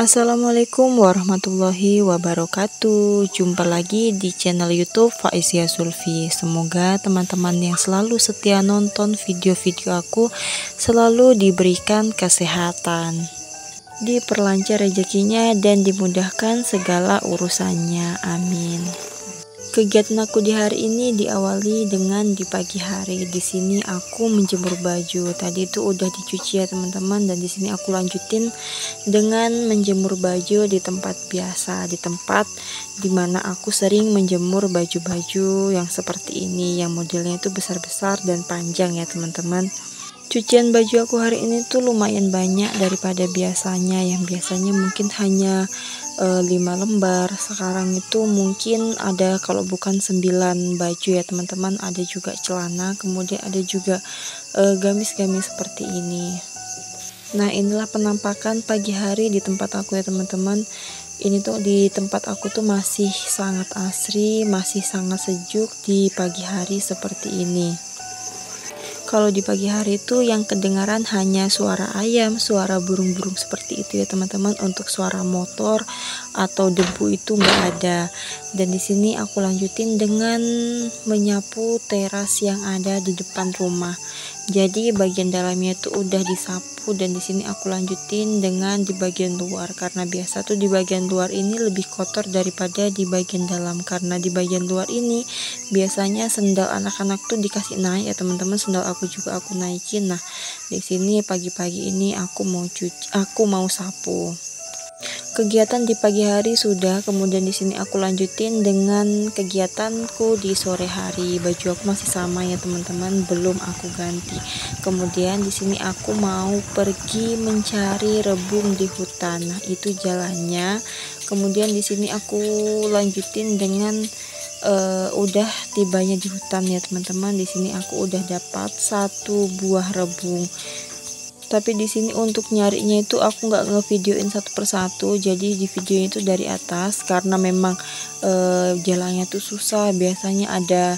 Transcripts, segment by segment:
Assalamualaikum warahmatullahi wabarakatuh. Jumpa lagi di channel YouTube Faizia Sulfi. Semoga teman-teman yang selalu setia nonton video-video aku selalu diberikan kesehatan, diperlancar rezekinya, dan dimudahkan segala urusannya. Amin. Kegiatan aku di hari ini diawali dengan di pagi hari. Di sini aku menjemur baju. Tadi itu udah dicuci ya teman-teman, dan di sini aku lanjutin dengan menjemur baju di tempat biasa, di tempat dimana aku sering menjemur baju-baju yang seperti ini, yang modelnya itu besar-besar dan panjang ya teman-teman. Cucian baju aku hari ini tuh lumayan banyak daripada biasanya, yang biasanya mungkin hanya 5 lembar. Sekarang itu mungkin ada, kalau bukan 9 baju ya teman-teman, ada juga celana, kemudian ada juga gamis-gamis seperti ini. Nah, inilah penampakan pagi hari di tempat aku ya teman-teman. Ini tuh di tempat aku tuh masih sangat asri, masih sangat sejuk di pagi hari seperti ini. Kalau di pagi hari itu yang kedengaran hanya suara ayam, suara burung-burung seperti itu ya teman-teman. Untuk suara motor atau debu itu nggak ada. Dan di sini aku lanjutin dengan menyapu teras yang ada di depan rumah. Jadi bagian dalamnya itu udah disapu, dan di sini aku lanjutin dengan di bagian luar, karena biasa tuh di bagian luar ini lebih kotor daripada di bagian dalam. Karena di bagian luar ini biasanya sendal anak-anak tuh dikasih naik ya teman-teman, sendal aku juga aku naikin. Nah, di sini pagi-pagi ini aku mau sapu. Kegiatan di pagi hari sudah, kemudian di sini aku lanjutin dengan kegiatanku di sore hari. Baju aku masih sama ya teman-teman, belum aku ganti. Kemudian di sini aku mau pergi mencari rebung di hutan. Nah, itu jalannya. Kemudian di sini aku lanjutin dengan udah tibanya di hutan ya teman-teman. Di sini aku udah dapat 1 buah rebung. Tapi di sini untuk nyarinya itu aku nggak ngevideoin satu persatu, jadi di videonya itu dari atas, karena memang jalannya tuh susah. Biasanya ada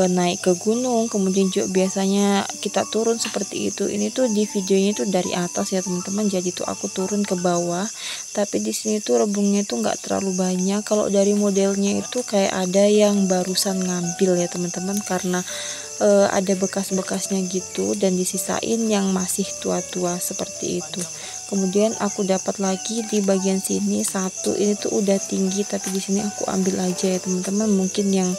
naik ke gunung, kemudian juga biasanya kita turun seperti itu. Ini tuh di videonya itu dari atas ya teman-teman, jadi tuh aku turun ke bawah. Tapi di sini tuh rebungnya tuh nggak terlalu banyak. Kalau dari modelnya itu kayak ada yang barusan ngambil ya teman-teman, karena ada bekas-bekasnya gitu, dan disisain yang masih tua-tua seperti itu. Kemudian aku dapat lagi di bagian sini 1, ini tuh udah tinggi, tapi di sini aku ambil aja ya teman-teman, mungkin yang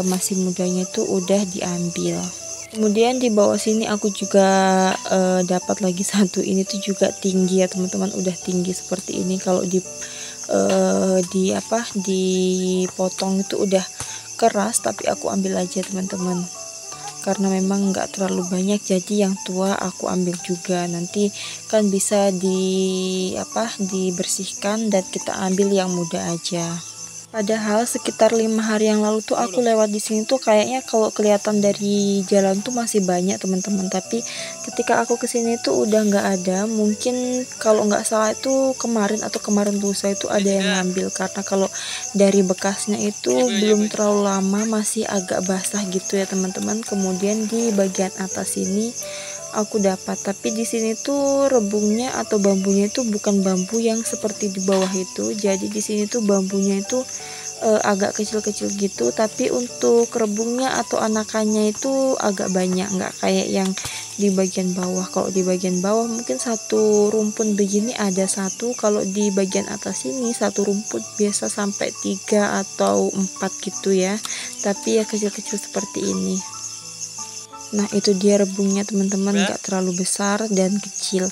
masih mudanya itu udah diambil. Kemudian di bawah sini aku juga dapat lagi 1, ini tuh juga tinggi ya teman-teman, udah tinggi seperti ini. Kalau dipotong itu udah keras, tapi aku ambil aja teman-teman, karena memang nggak terlalu banyak, jadi yang tua aku ambil juga. Nanti kan bisa dibersihkan dan kita ambil yang muda aja. Padahal sekitar 5 hari yang lalu tuh aku lewat di sini tuh kayaknya kalau kelihatan dari jalan tuh masih banyak teman-teman, tapi ketika aku kesini tuh udah nggak ada. Mungkin kalau nggak salah itu kemarin atau kemarin lusa itu ada yang ngambil, karena kalau dari bekasnya itu belum terlalu lama, masih agak basah gitu ya teman-teman. Kemudian di bagian atas ini aku dapat, tapi di sini tuh rebungnya atau bambunya itu bukan bambu yang seperti di bawah itu. Jadi di sini tuh bambunya itu agak kecil-kecil gitu, tapi untuk rebungnya atau anakannya itu agak banyak, nggak kayak yang di bagian bawah. Kalau di bagian bawah mungkin 1 rumpun begini ada 1, kalau di bagian atas ini 1 rumput biasa sampai 3 atau 4 gitu ya, tapi ya kecil-kecil seperti ini. Nah, itu dia rebungnya teman-teman, nggak terlalu besar dan kecil.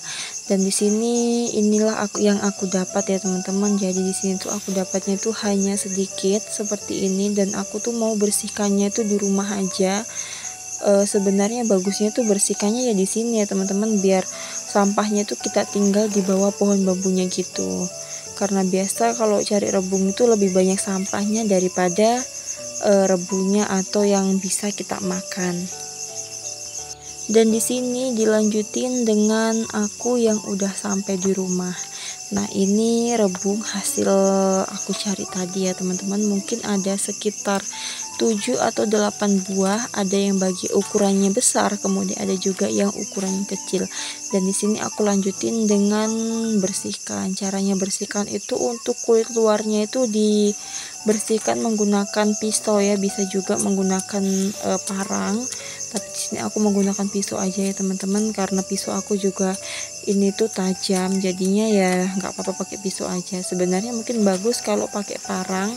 Dan di sini inilah yang aku dapat ya teman-teman. Jadi di sini tuh aku dapatnya tuh hanya sedikit seperti ini, dan aku tuh mau bersihkannya tuh di rumah aja. Sebenarnya bagusnya tuh bersihkannya ya di sini ya teman-teman, biar sampahnya tuh kita tinggal di bawah pohon bambunya gitu. Karena biasa kalau cari rebung itu lebih banyak sampahnya daripada rebungnya atau yang bisa kita makan. Dan di sini dilanjutin dengan aku yang udah sampai di rumah. Nah, ini rebung hasil aku cari tadi ya teman-teman. Mungkin ada sekitar 7 atau 8 buah. Ada yang bagi ukurannya besar, kemudian ada juga yang ukurannya kecil. Dan di sini aku lanjutin dengan bersihkan. Caranya bersihkan itu untuk kulit luarnya itu dibersihkan menggunakan pisau ya, bisa juga menggunakan parang. Tapi di sini aku menggunakan pisau aja ya teman-teman, karena pisau aku juga ini tuh tajam, jadinya ya nggak apa-apa pakai pisau aja. Sebenarnya mungkin bagus kalau pakai parang,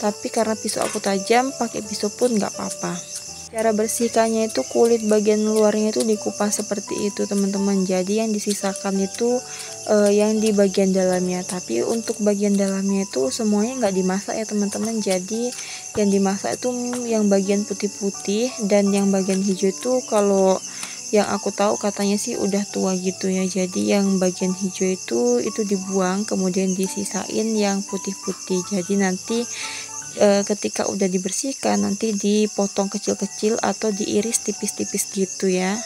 tapi karena pisau aku tajam, pakai pisau pun nggak apa-apa. Cara bersihkannya itu kulit bagian luarnya itu dikupas seperti itu teman-teman. Jadi yang disisakan itu yang di bagian dalamnya, tapi untuk bagian dalamnya itu semuanya nggak dimasak ya teman-teman. Jadi yang dimasak itu yang bagian putih-putih, dan yang bagian hijau itu kalau yang aku tahu katanya sih udah tua gitu ya. Jadi yang bagian hijau itu dibuang, kemudian disisain yang putih-putih. Jadi nanti ketika udah dibersihkan nanti dipotong kecil-kecil atau diiris tipis-tipis gitu ya.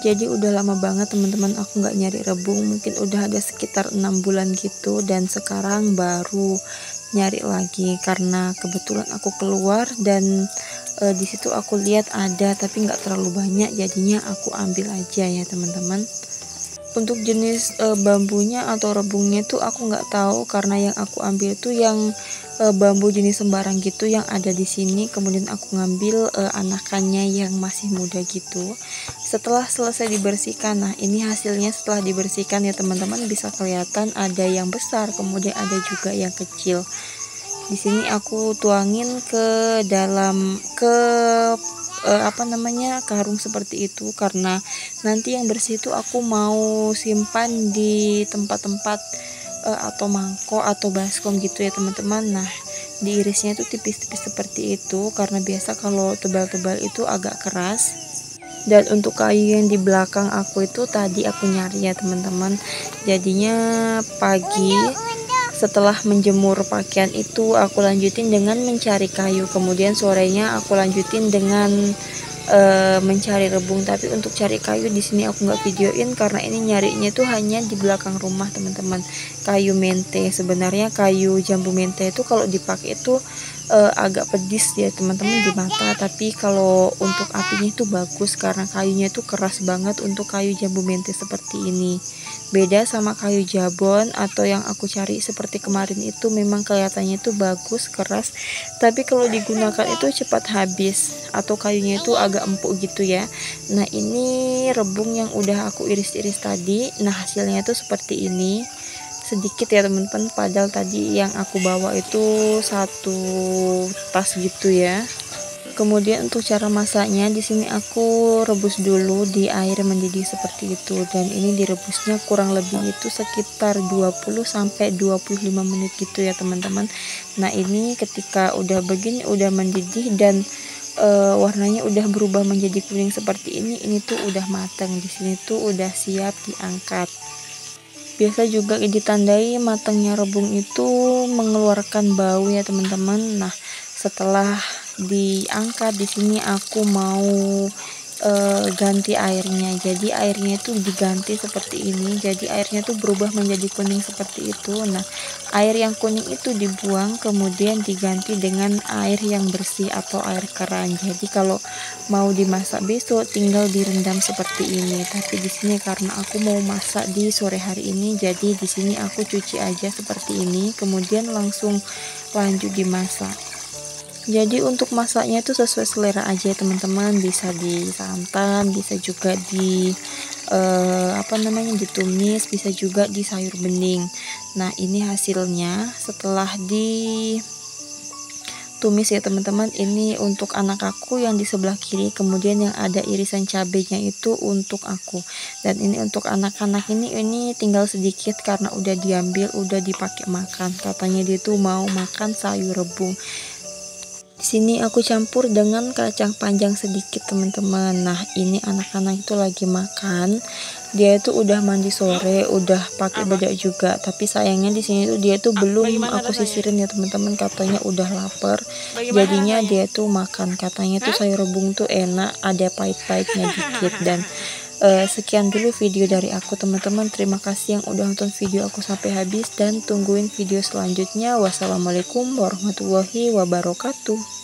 Jadi udah lama banget teman-teman aku nggak nyari rebung, mungkin udah ada sekitar 6 bulan gitu, dan sekarang baru nyari lagi karena kebetulan aku keluar dan di situ aku lihat ada tapi nggak terlalu banyak, jadinya aku ambil aja ya teman-teman. Untuk jenis bambunya atau rebungnya itu aku nggak tahu, karena yang aku ambil itu yang bambu jenis sembarang gitu yang ada di sini. Kemudian aku ngambil anakannya yang masih muda gitu. Setelah selesai dibersihkan, nah ini hasilnya setelah dibersihkan ya teman-teman, bisa kelihatan ada yang besar, kemudian ada juga yang kecil. Di sini aku tuangin ke dalam karung seperti itu, karena nanti yang bersih itu aku mau simpan di tempat-tempat atau mangkok atau baskom gitu ya teman-teman. Nah, diirisnya itu tipis-tipis seperti itu, karena biasa kalau tebal-tebal itu agak keras. Dan untuk kayu yang di belakang aku itu tadi aku nyari ya teman-teman. Jadinya pagi setelah menjemur pakaian itu aku lanjutin dengan mencari kayu, kemudian sorenya aku lanjutin dengan mencari rebung. Tapi untuk cari kayu di sini aku nggak videoin karena ini nyarinya itu hanya di belakang rumah teman-teman. Kayu mente, sebenarnya kayu jambu mente itu kalau dipakai itu agak pedis ya teman-teman di mata, tapi kalau untuk apinya itu bagus karena kayunya itu keras banget untuk kayu jambu mente seperti ini. Beda sama kayu jabon atau yang aku cari seperti kemarin itu, memang kelihatannya itu bagus keras, tapi kalau digunakan itu cepat habis atau kayunya itu agak empuk gitu ya. Nah, ini rebung yang udah aku iris-iris tadi. Nah, hasilnya itu seperti ini. Sedikit ya teman-teman, padahal tadi yang aku bawa itu 1 tas gitu ya. Kemudian untuk cara masaknya di sini aku rebus dulu di air mendidih seperti itu, dan ini direbusnya kurang lebih itu sekitar 20 sampai 25 menit gitu ya teman-teman. Nah, ini ketika udah begini udah mendidih dan warnanya udah berubah menjadi kuning seperti ini tuh udah matang. Di sini tuh udah siap diangkat. Biasa juga ditandai matangnya rebung itu mengeluarkan bau ya teman-teman. Nah, setelah diangkat di sini aku mau ganti airnya. Jadi airnya itu diganti seperti ini. Jadi airnya itu berubah menjadi kuning seperti itu. Nah, air yang kuning itu dibuang, kemudian diganti dengan air yang bersih atau air keran. Jadi kalau mau dimasak besok tinggal direndam seperti ini. Tapi di sini karena aku mau masak di sore hari ini, jadi di sini aku cuci aja seperti ini, kemudian langsung lanjut dimasak. Jadi untuk masaknya itu sesuai selera aja teman-teman, bisa di santan, bisa juga di ditumis, bisa juga di sayur bening. Nah, ini hasilnya setelah ditumis ya teman-teman. Ini untuk anak aku yang di sebelah kiri, kemudian yang ada irisan cabenya itu untuk aku, dan ini untuk anak-anak ini tinggal sedikit karena udah diambil, udah dipakai makan. Katanya dia tuh mau makan sayur rebung. Di sini aku campur dengan kacang panjang sedikit teman-teman. Nah, ini anak-anak itu lagi makan. dia itu udah mandi sore, udah pakai bedak juga, tapi sayangnya di sini tuh dia tuh belum aku sisirin ya teman-teman, katanya udah lapar. Jadinya dia tuh makan, katanya tuh sayur rebung tuh enak, ada pahit-pahitnya dikit. Dan sekian dulu video dari aku teman-teman. Terima kasih yang udah nonton video aku sampai habis dan tungguin video selanjutnya. Wassalamualaikum warahmatullahi wabarakatuh.